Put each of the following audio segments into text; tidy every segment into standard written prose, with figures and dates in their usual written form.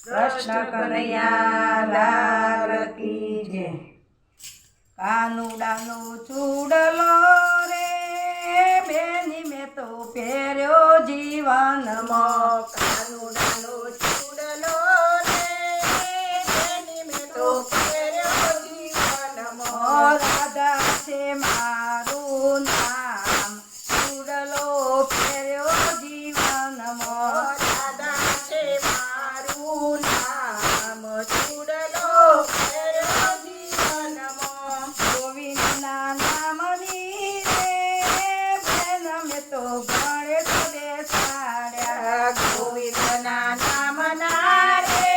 કૃષ્ણ કનૈયા લાલ કી જય. કાનુડાનો ચૂડલો રે બેની મેં તો પહેર્યો જીવનમાં. કાનુડાનો ચૂડલો રે બેની મેં તો પહેર્યો જીવનમાં. રાધા છે મારું નામ ચૂડલો પહેર્યો જીવનમાં. રાધા છે મારું નામ ચૂડલો પહેર્યો જીવનમાં. ગોવિંદના નામની રે બેન મેં તો ગણેશ બેસાડ્યા. ગોવિંદના નામના રે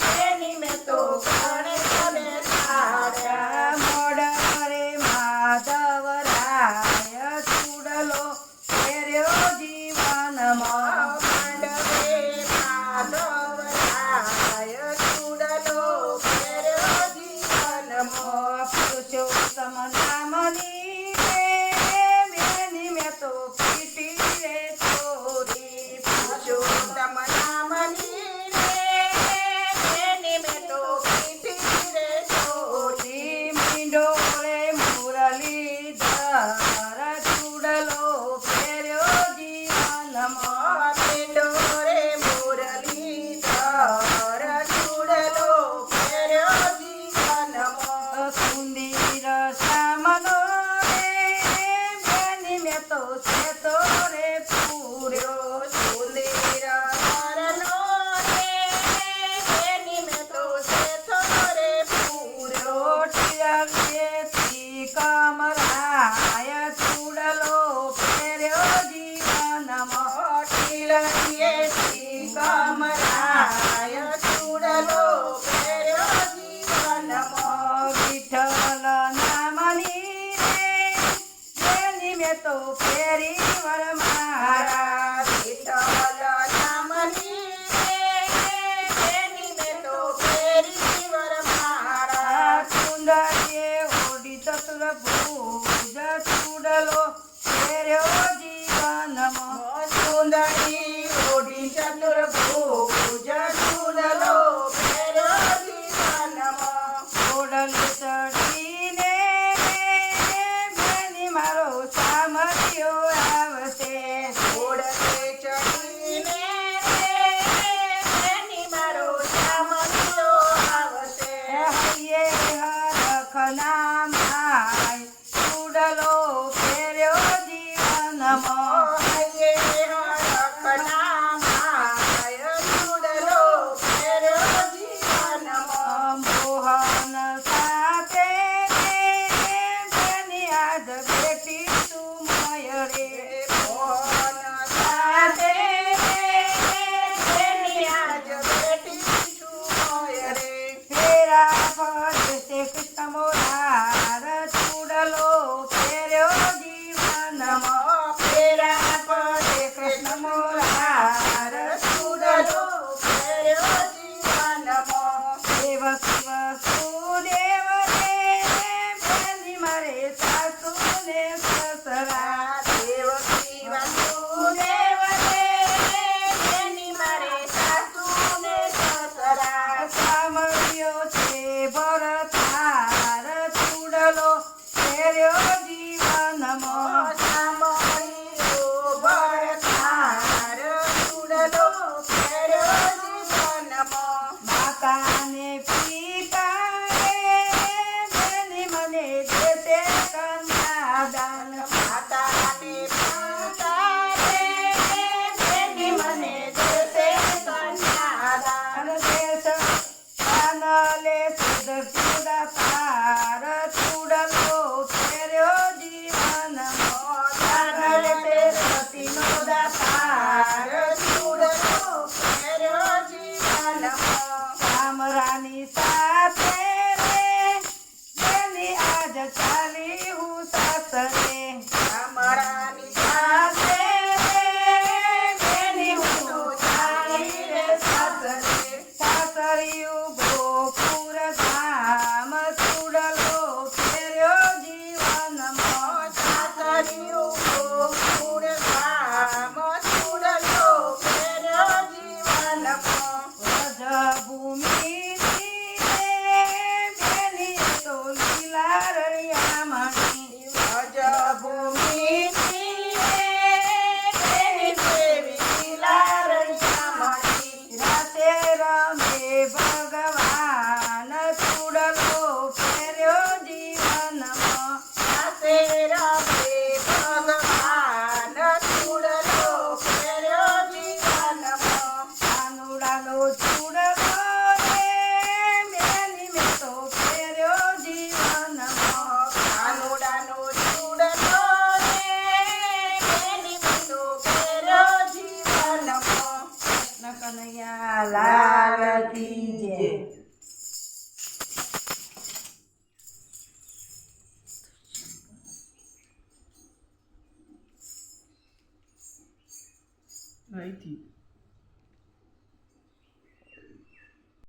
બેની મેં તો ગણેશ બેસાડ્યા. મોડરે માધવરાય ચૂડલો પહેર્યો જીવનમાં. માંડવે માધવરાય ચૂડલો પહેર્યો જીવનમાં. પુરુષોત્તમ નામની રે બેની મેં તો પીટી રે ચોરી. પુરુષોત્તમ નામની રે બેની મેં તો પીઠી રે ચોરી. મીંડોળે મુરલીધર ચૂડલો પહેર્યો જીવનમાં. પિંડોરે મુરલીધર ચૂડલો પહેર્યો જીવનમાં. સુંદર શ્યામનો રે બેની મેં તો સેતો રે પૂર્યો. સુંદર હરનો રે બેની મેં તો સેથો રે પૂર્યો. રોટિયાથી કમરાય ચૂડલો પહેર્યો જીવનમાં. ટીલડીએથી કમરાય ચૂડલો પહેર્યો જીવનમાં. વિઠ્ઠલ નામની રે બેની મેં તો પહેરી વરમાળા. વિઠ્ઠલ નામની રે બેની મેં તો પહેરી વરમાળા. સુંદરીએ ઓઢી ચતુર્ભુજ ચૂડલો પહેર્યો જીવનમાં. સુંદરી ઓઢી ચતુર્ભુજ ચૂડલો પહેર્યો જીવનમાં. ઓઢલી ચડીને બેની મારો સામર્થ્યો આવશે. ઓળખે ચડીને રે બેની મારો સામર્થ્યો આવશે. હૈયે હરખના માય ચૂડલો પહેર્યો જીવનમાં. હૈયે હરખના માય ચૂડલો પહેર્યો જીવનમાં. મોહન સાથે બેની આજ બેટી તું મય રે. મોહન સાથે બેની આજ બેટી છુમોય રે. ફેરા ફરશે કૃષ્ણ મોરાર ચૂડલો પહેર્યો જીવનમાં. ફેરા પડે કૃષ્ણ મોરાર ચૂડલો પહેર્યો જીવનમાં. દેવ શિવ સુદેવ રે બેની મારે સાસુ ને સસરા. દેવ શિવ સુદેવ રે બેની મારે સાસુ ને સસરા. સામર્થ્યો છે ભરતાર ચૂડલો પહેર્યો જીવનમાં. સાંભળ્યો ભરતાર ચૂડલો પહેર્યો જીવનમાં. માતાને પિતા રે બેની મને દેશે કન્યાદાન. માતાને પિતા રે બેની મને દેશે કન્યાદાન. દેશ કાનલે સુધ સુદાતાર ચૂડલો પહેર્યો જીવનમાં. કાનલે તે સતીનો દાતાર ચૂડલો પહેર્યો જીવનમાં. કામરાની સાથે રે બેની આજ ચાલી હું સાસરે. અમારાની સાથે રે બેની હું તો ચાલી રે સાસરે. સાસરિયું ગોકુળ ધામ ચૂડલો પહેર્યો જીવનમાં. સાસરિયું ગોકુળ ધામ ચૂડલો પહેર્યો જીવનમાં. ભૂમિની બેની તો લીલા રળિયા મણી વ્રજભૂમિની બેની દેવી લીલા રળિયા મણી. રાતે રમે ભગવાન ચૂડલો ફેર્યો જીવનમાં રાતે રમે ભગવાન ચૂડલો ફેર્યો જીવનમાં. કાનુડાનો ચૂડલો રે બેની મેં તો ફેર્યો જીવનમાં કાનુડાનો ચૂડલો રે બેની તો ફેર્યો જીવનમાં. કૃષ્ણ કનૈયા લાલ કી જય. અહીંથી